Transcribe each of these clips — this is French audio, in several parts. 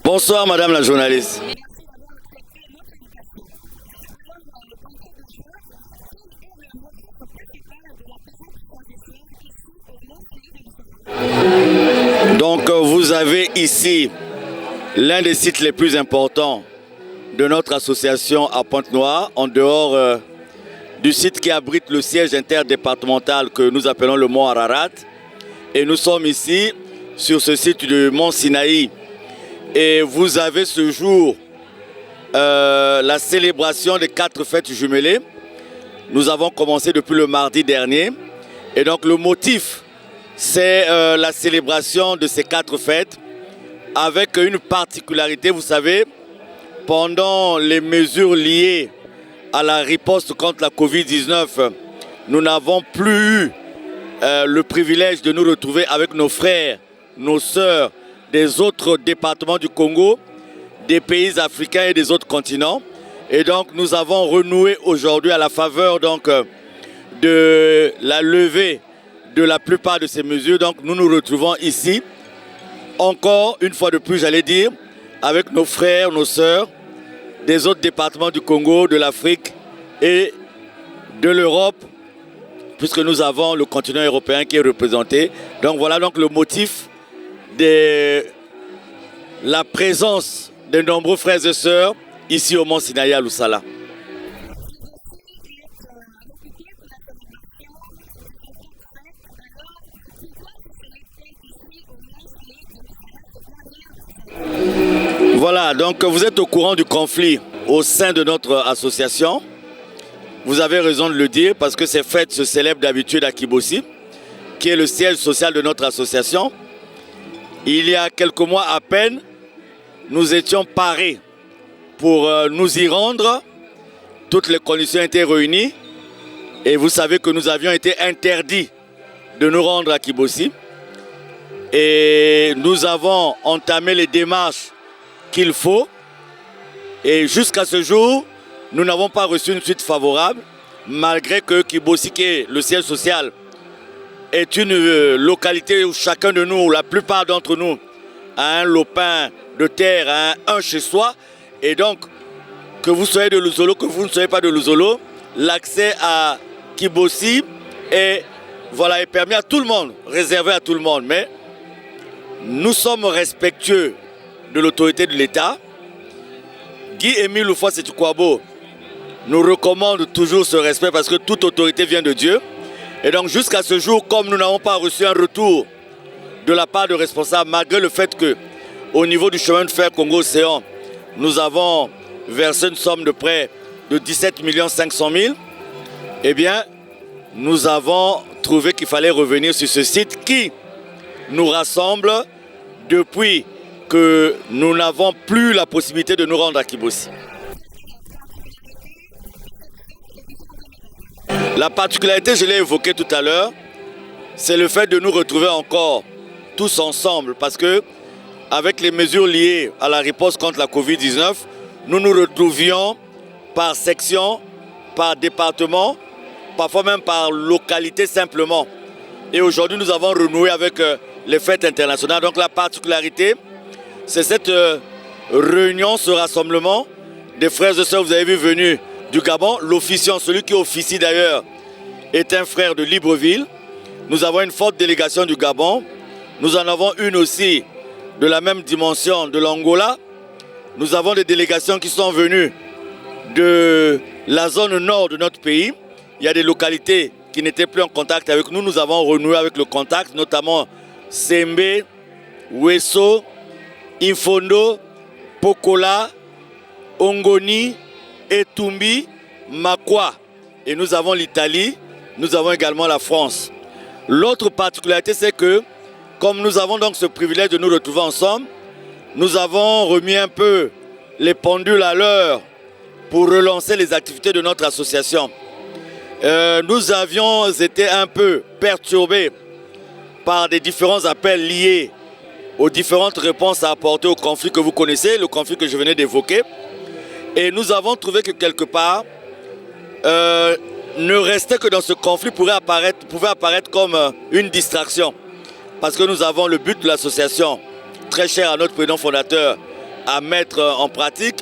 Bonsoir Madame la journaliste. Donc vous avez ici l'un des sites les plus importants de notre association à Pointe-Noire, en dehors du site qui abrite le siège interdépartemental que nous appelons le Mont Ararat. Et nous sommes ici sur ce site du Mont Sinaï. Et vous avez ce jour la célébration des 4 fêtes jumelées. Nous avons commencé depuis le mardi dernier. Et donc le motif, c'est la célébration de ces 4 fêtes avec une particularité, vous savez, pendant les mesures liées à la riposte contre la Covid-19, nous n'avons plus eu le privilège de nous retrouver avec nos frères, nos sœurs des autres départements du Congo, des pays africains et des autres continents. Et donc nous avons renoué aujourd'hui à la faveur donc, de la levée de la plupart de ces mesures. Donc nous nous retrouvons ici, encore une fois de plus, j'allais dire, avec nos frères, nos sœurs des autres départements du Congo, de l'Afrique et de l'Europe, puisque nous avons le continent européen qui est représenté. Donc voilà donc le motif de la présence de nombreux frères et sœurs ici au Mont Sinaï à Loussala. Voilà, donc vous êtes au courant du conflit au sein de notre association. Vous avez raison de le dire parce que ces fêtes se célèbrent d'habitude à Kibossi, qui est le siège social de notre association. Il y a quelques mois à peine, nous étions parés pour nous y rendre. Toutes les conditions étaient réunies et vous savez que nous avions été interdits de nous rendre à Kibossi. Et nous avons entamé les démarches qu'il faut. Et jusqu'à ce jour, nous n'avons pas reçu une suite favorable, malgré que Kibossi, qui est le siège social, est une localité où chacun de nous, la plupart d'entre nous, a un lopin de terre, a un chez soi. Et donc, que vous soyez de Luzolo, que vous ne soyez pas de Luzolo, l'accès à Kibossi est permis à tout le monde, réservé à tout le monde. Mais nous sommes respectueux de l'autorité de l'État. Guy-Émile Houphouët-Sétikwabo nous recommande toujours ce respect parce que toute autorité vient de Dieu. Et donc jusqu'à ce jour, comme nous n'avons pas reçu un retour de la part de responsables, malgré le fait que au niveau du chemin de fer Congo-Océan, nous avons versé une somme de près de 17 500 000, eh bien, nous avons trouvé qu'il fallait revenir sur ce site qui nous rassemble depuis que nous n'avons plus la possibilité de nous rendre à Kibossi. La particularité, je l'ai évoqué tout à l'heure, c'est le fait de nous retrouver encore tous ensemble parce que avec les mesures liées à la riposte contre la Covid-19, nous nous retrouvions par section, par département, parfois même par localité simplement. Et aujourd'hui, nous avons renoué avec les fêtes internationales. Donc la particularité, c'est cette réunion, ce rassemblement des frères et sœurs, vous avez vu, venus du Gabon. L'officiant, celui qui officie d'ailleurs, est un frère de Libreville. Nous avons une forte délégation du Gabon. Nous en avons une aussi de la même dimension de l'Angola. Nous avons des délégations qui sont venues de la zone nord de notre pays. Il y a des localités qui n'étaient plus en contact avec nous. Nous avons renoué avec le contact, notamment Sembe, Wesso, Infondo, Pokola, Ongoni, Etumbi, Makwa. Et nous avons l'Italie, nous avons également la France. L'autre particularité, c'est que, comme nous avons donc ce privilège de nous retrouver ensemble, nous avons remis un peu les pendules à l'heure pour relancer les activités de notre association. Nous avions été un peu perturbés par des différents appels liés aux différentes réponses à apporter au conflit que vous connaissez, le conflit que je venais d'évoquer. Et nous avons trouvé que quelque part, ne restait que dans ce conflit pouvait apparaître comme une distraction. Parce que nous avons le but de l'association très cher à notre président fondateur à mettre en pratique.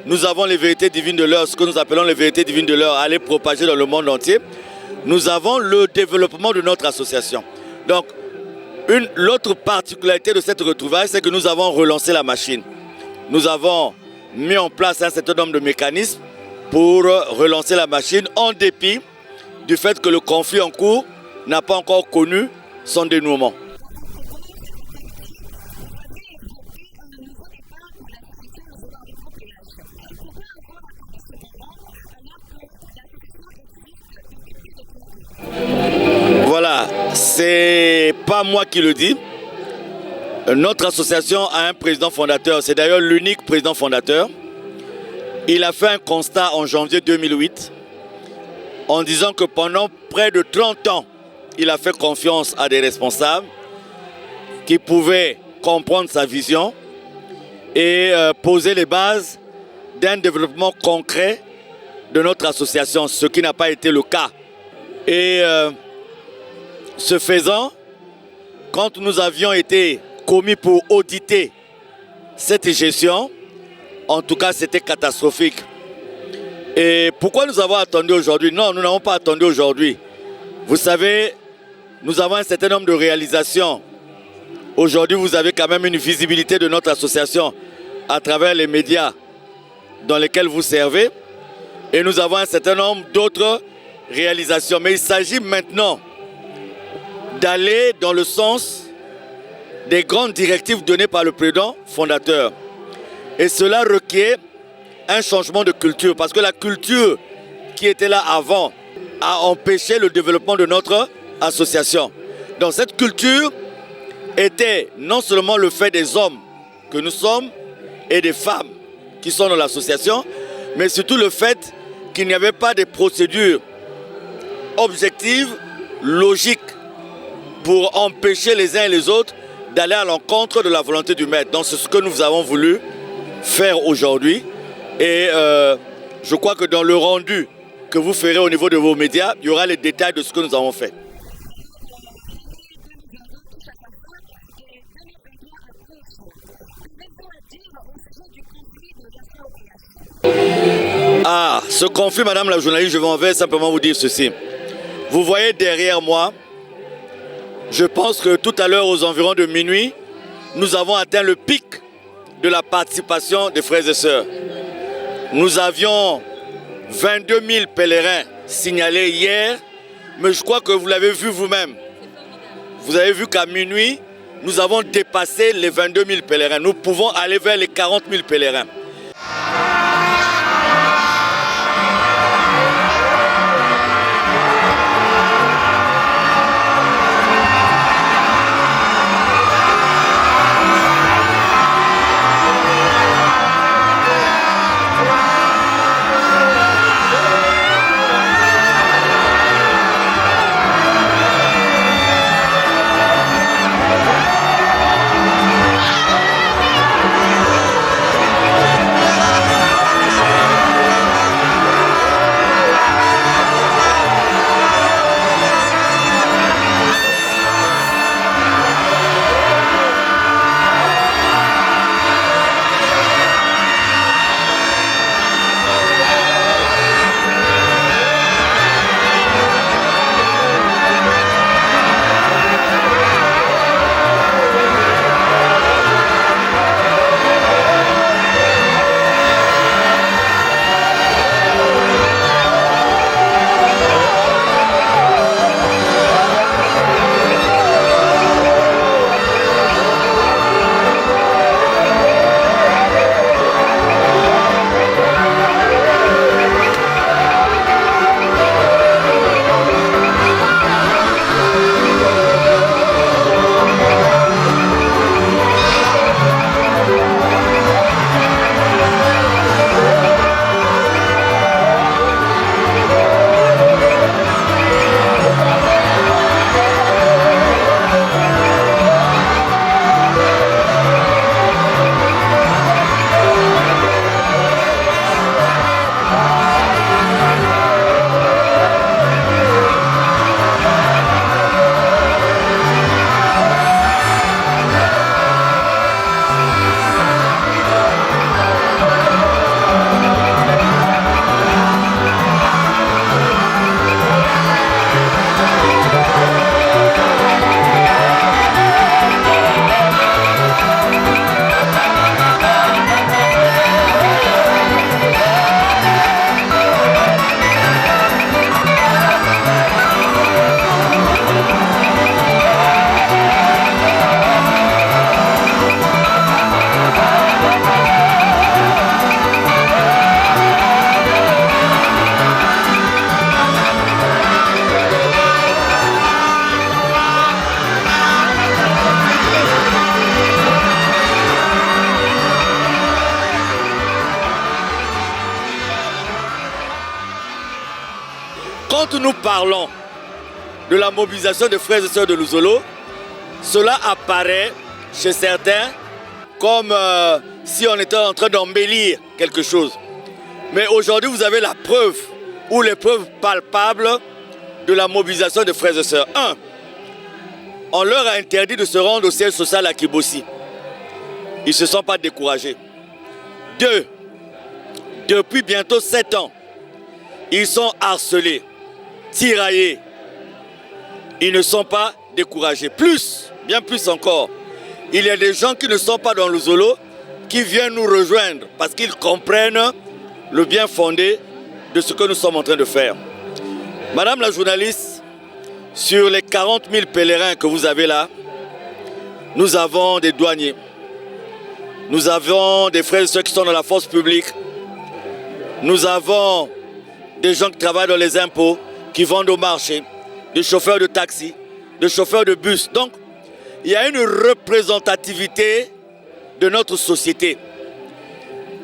Nous avons les vérités divines de l'heure, ce que nous appelons les vérités divines de l'heure, à les propager dans le monde entier. Nous avons le développement de notre association. Donc, l'autre particularité de cette retrouvaille, c'est que nous avons relancé la machine. Nous avons mis en place un certain nombre de mécanismes pour relancer la machine en dépit du fait que le conflit en cours n'a pas encore connu son dénouement. Voilà, c'est pas moi qui le dis. Notre association a un président fondateur, c'est d'ailleurs l'unique président fondateur. Il a fait un constat en janvier 2008 en disant que pendant près de 30 ans, il a fait confiance à des responsables qui pouvaient comprendre sa vision et poser les bases d'un développement concret de notre association, ce qui n'a pas été le cas. Et ce faisant, quand nous avions été commis pour auditer cette gestion, en tout cas c'était catastrophique. Et pourquoi nous avons attendu aujourd'hui? Non, nous n'avons pas attendu aujourd'hui. Vous savez, nous avons un certain nombre de réalisations. Aujourd'hui, vous avez quand même une visibilité de notre association à travers les médias dans lesquels vous servez. Et nous avons un certain nombre d'autres réalisations. Mais il s'agit maintenant d'aller dans le sens des grandes directives données par le président fondateur. Et cela requiert un changement de culture, parce que la culture qui était là avant a empêché le développement de notre association. Donc cette culture était non seulement le fait des hommes que nous sommes et des femmes qui sont dans l'association, mais surtout le fait qu'il n'y avait pas de procédures objectives, logiques, pour empêcher les uns et les autres d'aller à l'encontre de la volonté du maître. Donc c'est ce que nous avons voulu faire aujourd'hui. Et je crois que dans le rendu que vous ferez au niveau de vos médias, il y aura les détails de ce que nous avons fait. Ah, ce conflit, madame la journaliste, je vais simplement vous dire ceci. Vous voyez derrière moi, je pense que tout à l'heure, aux environs de minuit, nous avons atteint le pic de la participation des frères et sœurs. Nous avions 22 000 pèlerins signalés hier, mais je crois que vous l'avez vu vous-même. Vous avez vu qu'à minuit, nous avons dépassé les 22 000 pèlerins. Nous pouvons aller vers les 40 000 pèlerins. quand nous parlons de la mobilisation des frères et sœurs de Luzolo, cela apparaît chez certains comme si on était en train d'embellir quelque chose. Mais aujourd'hui, vous avez la preuve, ou les preuves palpables de la mobilisation des frères et sœurs. 1. On leur a interdit de se rendre au siège social à Kibossi. Ils ne se sont pas découragés. 2. Depuis bientôt 7 ans, ils sont harcelés, tiraillés. Ils ne sont pas découragés. Plus, bien plus encore, il y a des gens qui ne sont pas dans le Luzolo qui viennent nous rejoindre parce qu'ils comprennent le bien fondé de ce que nous sommes en train de faire. Madame la journaliste, sur les 40 000 pèlerins que vous avez là, nous avons des douaniers, nous avons des frères et sœurs qui sont dans la force publique, nous avons des gens qui travaillent dans les impôts, qui vendent au marché, des chauffeurs de taxi, des chauffeurs de bus. Donc, il y a une représentativité de notre société.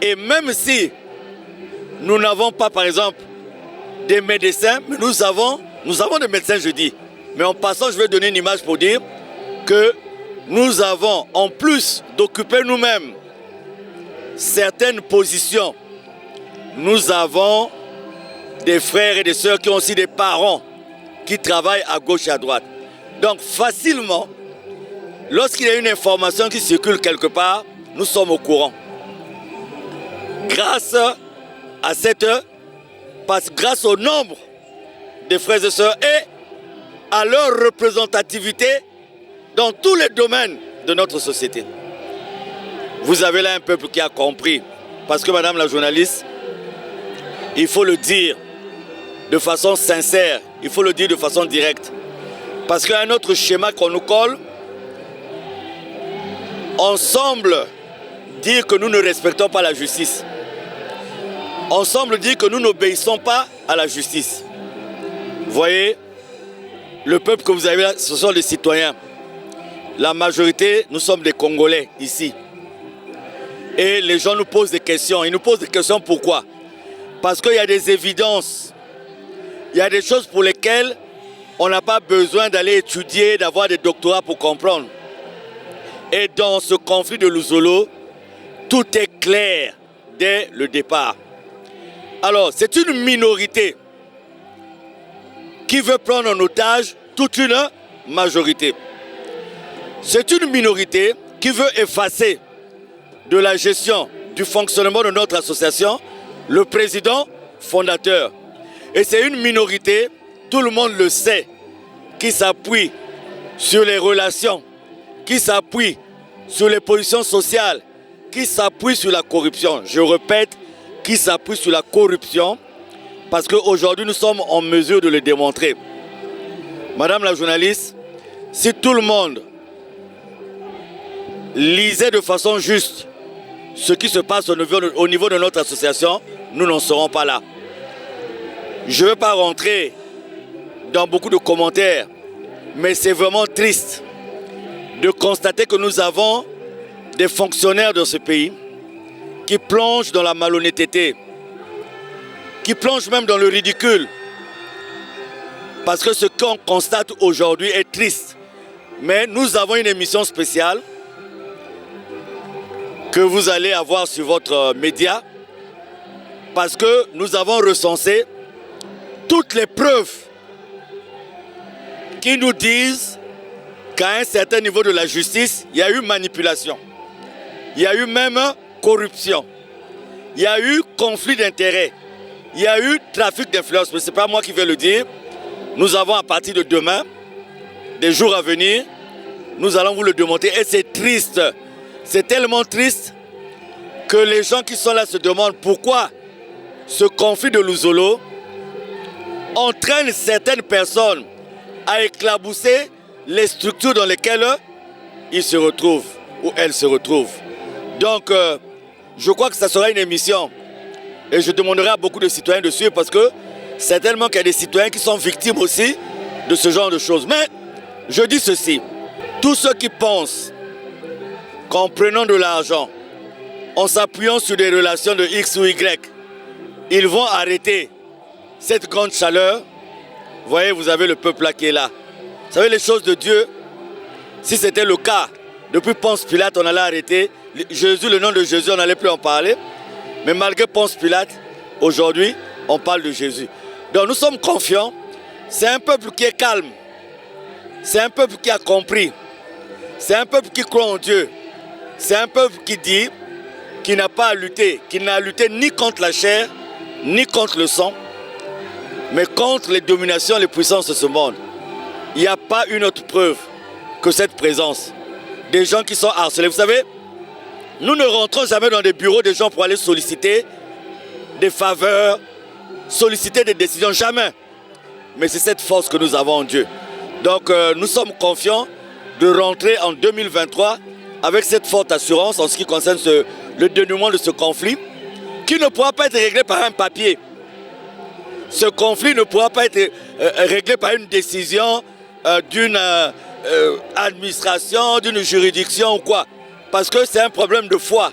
Et même si nous n'avons pas, par exemple, des médecins, mais nous avons des médecins, je dis. Mais en passant, je vais donner une image pour dire que nous avons, en plus d'occuper nous-mêmes certaines positions, nous avons des frères et des sœurs qui ont aussi des parents qui travaillent à gauche et à droite. Donc facilement, lorsqu'il y a une information qui circule quelque part, nous sommes au courant. Grâce à grâce au nombre des frères et sœurs et à leur représentativité dans tous les domaines de notre société. Vous avez là un peuple qui a compris. Parce que madame la journaliste, il faut le dire de façon sincère, il faut le dire de façon directe. Parce qu'il y a un autre schéma qu'on nous colle. On semble dire que nous ne respectons pas la justice. On semble dire que nous n'obéissons pas à la justice. Vous voyez, le peuple que vous avez là, ce sont des citoyens. La majorité, nous sommes des Congolais ici. Et les gens nous posent des questions. Ils nous posent des questions pourquoi? Parce qu'il y a des évidences. Il y a des choses pour lesquelles on n'a pas besoin d'aller étudier, d'avoir des doctorats pour comprendre. Et dans ce conflit de Luzolo, tout est clair dès le départ. Alors, c'est une minorité qui veut prendre en otage toute une majorité. C'est une minorité qui veut effacer de la gestion du fonctionnement de notre association le président fondateur. Et c'est une minorité, tout le monde le sait, qui s'appuie sur les relations, qui s'appuie sur les positions sociales, qui s'appuie sur la corruption. Je répète, qui s'appuie sur la corruption, parce qu'aujourd'hui nous sommes en mesure de le démontrer. Madame la journaliste, si tout le monde lisait de façon juste ce qui se passe au niveau de notre association, nous n'en serons pas là. Je ne veux pas rentrer dans beaucoup de commentaires, mais c'est vraiment triste de constater que nous avons des fonctionnaires de ce pays qui plongent dans la malhonnêteté, qui plongent même dans le ridicule. Parce que ce qu'on constate aujourd'hui est triste. Mais nous avons une émission spéciale que vous allez avoir sur votre média parce que nous avons recensé toutes les preuves qui nous disent qu'à un certain niveau de la justice, il y a eu manipulation. Il y a eu même corruption. Il y a eu conflit d'intérêts. Il y a eu trafic d'influence. Mais ce n'est pas moi qui vais le dire. Nous avons à partir de demain, des jours à venir, nous allons vous le démontrer. Et c'est triste. C'est tellement triste que les gens qui sont là se demandent pourquoi ce conflit de Luzolo entraîne certaines personnes à éclabousser les structures dans lesquelles ils se retrouvent ou elles se retrouvent. Donc, je crois que ça sera une émission et je demanderai à beaucoup de citoyens de suivre parce que certainement qu'il y a des citoyens qui sont victimes aussi de ce genre de choses. Mais je dis ceci, tous ceux qui pensent qu'en prenant de l'argent, en s'appuyant sur des relations de X ou Y, ils vont arrêter cette grande chaleur, voyez, vous avez le peuple là qui est là. Vous savez, les choses de Dieu, si c'était le cas, depuis Ponce Pilate, on allait arrêter. Jésus, le nom de Jésus, on n'allait plus en parler. Mais malgré Ponce Pilate, aujourd'hui, on parle de Jésus. Donc nous sommes confiants. C'est un peuple qui est calme. C'est un peuple qui a compris. C'est un peuple qui croit en Dieu. C'est un peuple qui dit qu'il n'a pas à lutter, qu'il n'a lutté ni contre la chair, ni contre le sang, mais contre les dominations, les puissances de ce monde. Il n'y a pas une autre preuve que cette présence. Des gens qui sont harcelés. Vous savez, nous ne rentrons jamais dans des bureaux des gens pour aller solliciter des faveurs, solliciter des décisions, jamais. Mais c'est cette force que nous avons en Dieu. Donc nous sommes confiants de rentrer en 2023 avec cette forte assurance en ce qui concerne le dénouement de ce conflit qui ne pourra pas être réglé par un papier. Ce conflit ne pourra pas être réglé par une décision d'une administration, d'une juridiction ou quoi. Parce que c'est un problème de foi.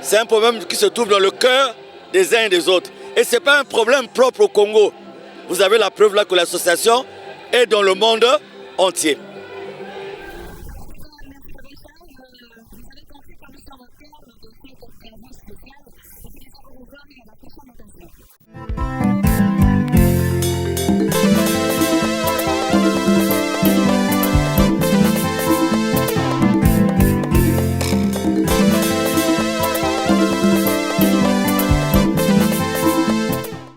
C'est un problème qui se trouve dans le cœur des uns et des autres. Et ce n'est pas un problème propre au Congo. Vous avez la preuve là que l'association est dans le monde entier. Vous avez compris comme ça en termes de cette service